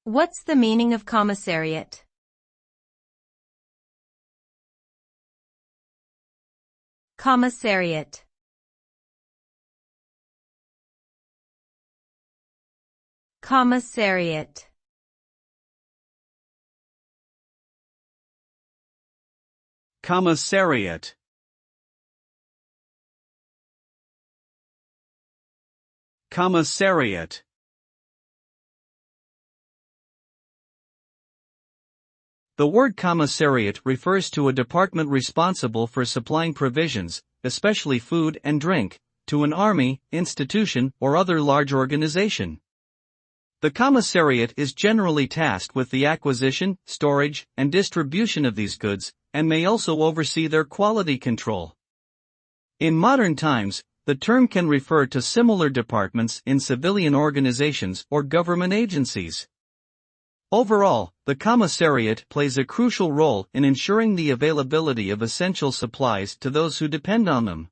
What's the meaning of commissariat? Commissariat. Commissariat. Commissariat. Commissariat. The word commissariat refers to a department responsible for supplying provisions, especially food and drink, to an army, institution, or other large organization. The commissariat is generally tasked with the acquisition, storage, and distribution of these goods, and may also oversee their quality control. In modern times, the term can refer to similar departments in civilian organizations or government agencies. Overall, the commissariat plays a crucial role in ensuring the availability of essential supplies to those who depend on them.